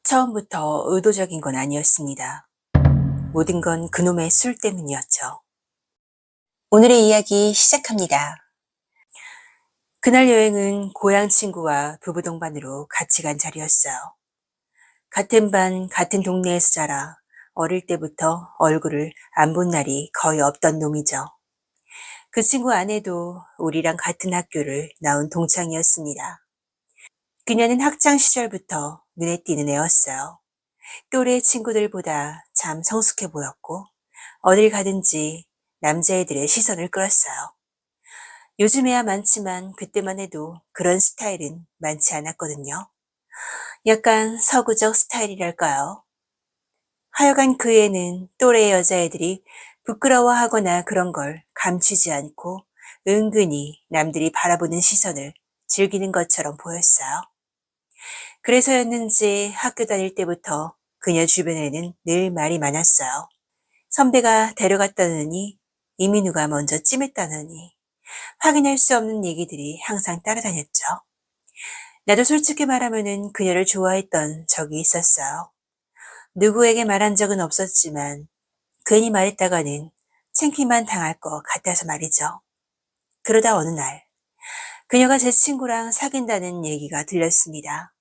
처음부터 의도적인 건 아니었습니다. 모든 건 그놈의 술 때문이었죠. 오늘의 이야기 시작합니다. 그날 여행은 고향 친구와 부부 동반으로 같이 간 자리였어요. 같은 반, 같은 동네에서 자라 어릴 때부터 얼굴을 안 본 날이 거의 없던 놈이죠. 그 친구 아내도 우리랑 같은 학교를 나온 동창이었습니다. 그녀는 학창 시절부터 눈에 띄는 애였어요. 또래 친구들보다 참 성숙해 보였고 어딜 가든지 남자애들의 시선을 끌었어요. 요즘에야 많지만 그때만 해도 그런 스타일은 많지 않았거든요. 약간 서구적 스타일이랄까요. 하여간 그 애는 또래 여자애들이 부끄러워하거나 그런 걸 감추지 않고 은근히 남들이 바라보는 시선을 즐기는 것처럼 보였어요. 그래서였는지 학교 다닐 때부터 그녀 주변에는 늘 말이 많았어요. 선배가 데려갔다느니, 이민우가 먼저 찜했다느니, 확인할 수 없는 얘기들이 항상 따라다녔죠. 나도 솔직히 말하면은 그녀를 좋아했던 적이 있었어요. 누구에게 말한 적은 없었지만, 괜히 말했다가는 창피만 당할 것 같아서 말이죠. 그러다 어느 날, 그녀가 제 친구랑 사귄다는 얘기가 들렸습니다.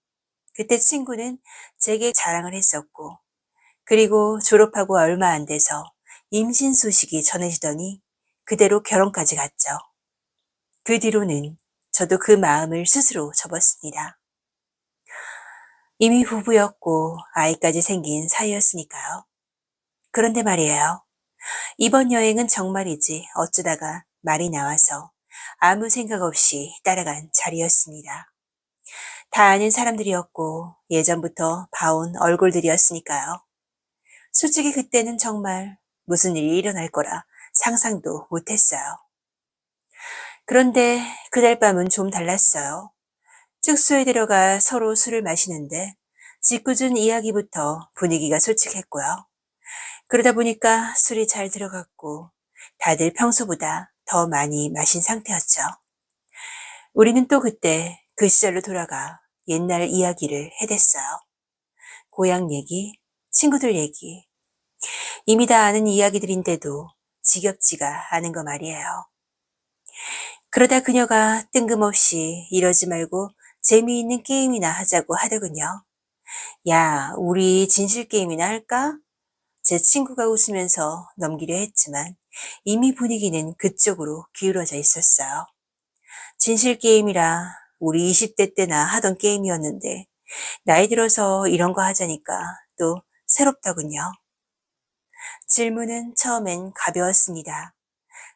그때 친구는 제게 자랑을 했었고, 그리고 졸업하고 얼마 안 돼서 임신 소식이 전해지더니 그대로 결혼까지 갔죠. 그 뒤로는 저도 그 마음을 스스로 접었습니다. 이미 부부였고 아이까지 생긴 사이였으니까요. 그런데 말이에요. 이번 여행은 정말이지 어쩌다가 말이 나와서 아무 생각 없이 따라간 자리였습니다. 다 아는 사람들이었고 예전부터 봐온 얼굴들이었으니까요. 솔직히 그때는 정말 무슨 일이 일어날 거라 상상도 못했어요. 그런데 그날 밤은 좀 달랐어요. 숙소에 들어가 서로 술을 마시는데 짓궂은 이야기부터 분위기가 솔직했고요. 그러다 보니까 술이 잘 들어갔고 다들 평소보다 더 많이 마신 상태였죠. 우리는 또 그때 그 시절로 돌아가 옛날 이야기를 해댔어요. 고향 얘기, 친구들 얘기, 이미 다 아는 이야기들인데도 지겹지가 않은 거 말이에요. 그러다 그녀가 뜬금없이 이러지 말고 재미있는 게임이나 하자고 하더군요. 야, 우리 진실 게임이나 할까? 제 친구가 웃으면서 넘기려 했지만 이미 분위기는 그쪽으로 기울어져 있었어요. 진실 게임이라 우리 20대 때나 하던 게임이었는데 나이 들어서 이런 거 하자니까 또 새롭더군요. 질문은 처음엔 가벼웠습니다.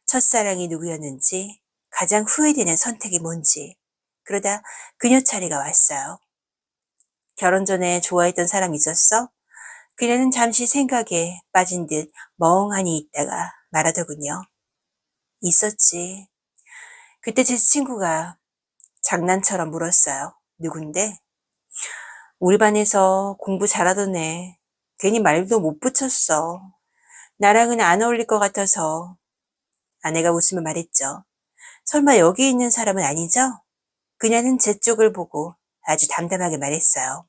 첫사랑이 누구였는지, 가장 후회되는 선택이 뭔지. 그러다 그녀 차례가 왔어요. 결혼 전에 좋아했던 사람 있었어? 그녀는 잠시 생각에 빠진 듯 멍하니 있다가 말하더군요. 있었지. 그때 제 친구가 장난처럼 물었어요. 누군데? 우리 반에서 공부 잘하던 애. 괜히 말도 못 붙였어. 나랑은 안 어울릴 것 같아서. 아내가 웃으며 말했죠. 설마 여기 있는 사람은 아니죠? 그녀는 제 쪽을 보고 아주 담담하게 말했어요.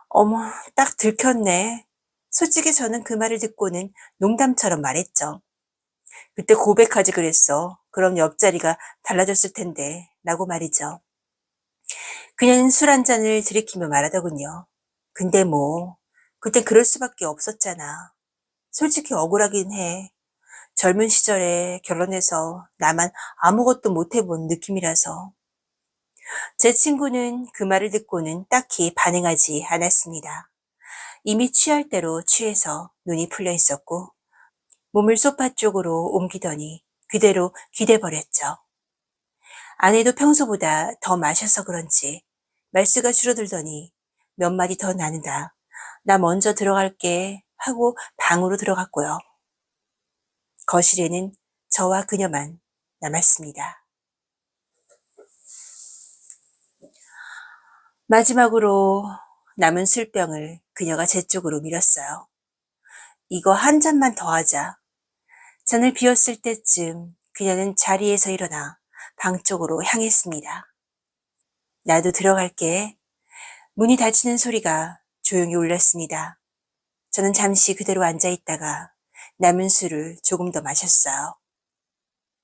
어머, 딱 들켰네. 솔직히 저는 그 말을 듣고는 농담처럼 말했죠. 그때 고백하지 그랬어. 그럼 옆자리가 달라졌을 텐데. 라고 말이죠. 그녀는 술 한 잔을 들이키며 말하더군요. 근데 뭐, 그땐 그럴 수밖에 없었잖아. 솔직히 억울하긴 해. 젊은 시절에 결혼해서 나만 아무것도 못 해본 느낌이라서. 제 친구는 그 말을 듣고는 딱히 반응하지 않았습니다. 이미 취할 대로 취해서 눈이 풀려 있었고 몸을 소파 쪽으로 옮기더니 그대로 기대버렸죠. 아내도 평소보다 더 마셔서 그런지 말수가 줄어들더니 몇 마디 더 나누다 나 먼저 들어갈게 하고 방으로 들어갔고요. 거실에는 저와 그녀만 남았습니다. 마지막으로 남은 술병을 그녀가 제 쪽으로 밀었어요. 이거 한 잔만 더 하자. 잔을 비웠을 때쯤 그녀는 자리에서 일어나 방 쪽으로 향했습니다. 나도 들어갈게. 문이 닫히는 소리가 조용히 울렸습니다. 저는 잠시 그대로 앉아 있다가 남은 술을 조금 더 마셨어요.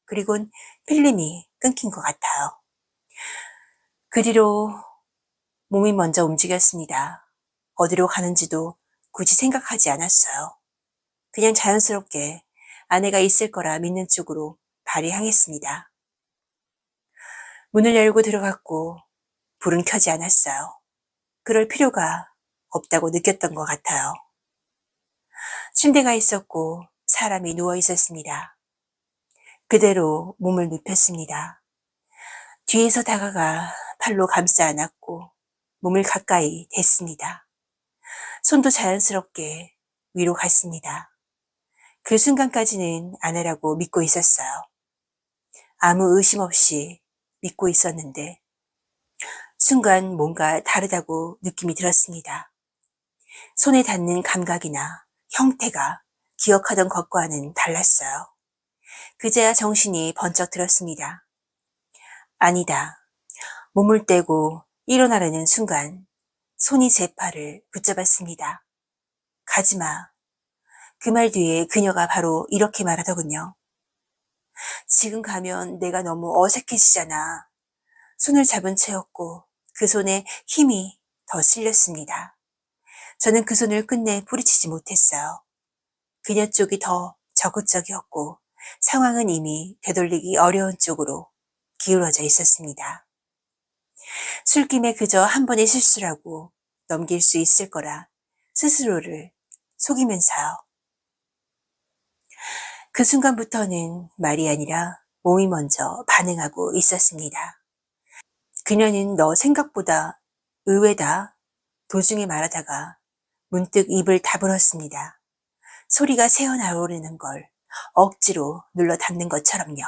그리곤 필름이 끊긴 것 같아요. 그 뒤로 몸이 먼저 움직였습니다. 어디로 가는지도 굳이 생각하지 않았어요. 그냥 자연스럽게 아내가 있을 거라 믿는 쪽으로 발이 향했습니다. 문을 열고 들어갔고 불은 켜지 않았어요. 그럴 필요가 없다고 느꼈던 것 같아요. 침대가 있었고 사람이 누워 있었습니다. 그대로 몸을 눕혔습니다. 뒤에서 다가가 팔로 감싸 안았고 몸을 가까이 댔습니다. 손도 자연스럽게 위로 갔습니다. 그 순간까지는 아내라고 믿고 있었어요. 아무 의심 없이 믿고 있었는데 순간 뭔가 다르다고 느낌이 들었습니다. 손에 닿는 감각이나 형태가 기억하던 것과는 달랐어요. 그제야 정신이 번쩍 들었습니다. 아니다. 몸을 떼고 일어나려는 순간 손이 제 팔을 붙잡았습니다. 가지마. 그 말 뒤에 그녀가 바로 이렇게 말하더군요. 지금 가면 내가 너무 어색해지잖아. 손을 잡은 채였고 그 손에 힘이 더 실렸습니다. 저는 그 손을 끝내 뿌리치지 못했어요. 그녀 쪽이 더 적극적이었고 상황은 이미 되돌리기 어려운 쪽으로 기울어져 있었습니다. 술김에 그저 한 번의 실수라고 넘길 수 있을 거라 스스로를 속이면서요. 그 순간부터는 말이 아니라 몸이 먼저 반응하고 있었습니다. 그녀는 너 생각보다 의외다 도중에 말하다가 문득 입을 다물었습니다. 소리가 새어나오려는 걸 억지로 눌러 담는 것처럼요.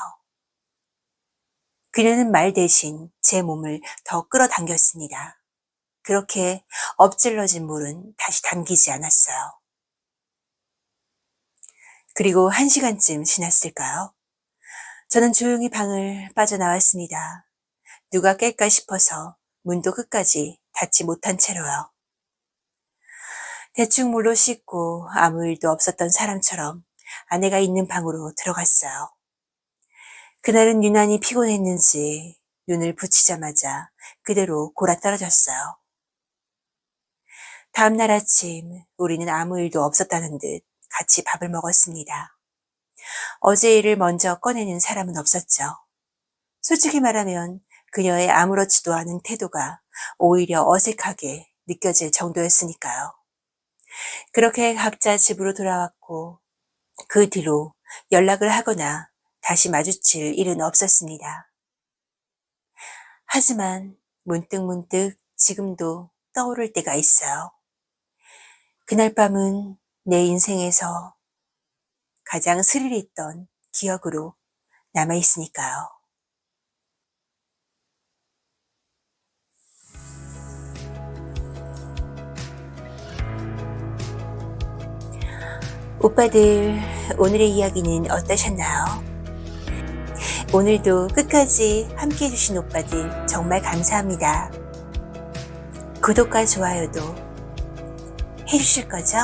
그녀는 말 대신 제 몸을 더 끌어당겼습니다. 그렇게 엎질러진 물은 다시 담기지 않았어요. 그리고 1시간쯤 지났을까요? 저는 조용히 방을 빠져나왔습니다. 누가 깰까 싶어서 문도 끝까지 닫지 못한 채로요. 대충 물로 씻고 아무 일도 없었던 사람처럼 아내가 있는 방으로 들어갔어요. 그날은 유난히 피곤했는지 눈을 붙이자마자 그대로 골아떨어졌어요. 다음날 아침 우리는 아무 일도 없었다는 듯 같이 밥을 먹었습니다. 어제 일을 먼저 꺼내는 사람은 없었죠. 솔직히 말하면 그녀의 아무렇지도 않은 태도가 오히려 어색하게 느껴질 정도였으니까요. 그렇게 각자 집으로 돌아왔고 그 뒤로 연락을 하거나 다시 마주칠 일은 없었습니다. 하지만 문득문득 지금도 떠오를 때가 있어요. 그날 밤은 내 인생에서 가장 스릴 있던 기억으로 남아있으니까요. 오빠들, 오늘의 이야기는 어떠셨나요? 오늘도 끝까지 함께 해주신 오빠들 정말 감사합니다. 구독과 좋아요도 해주실 거죠?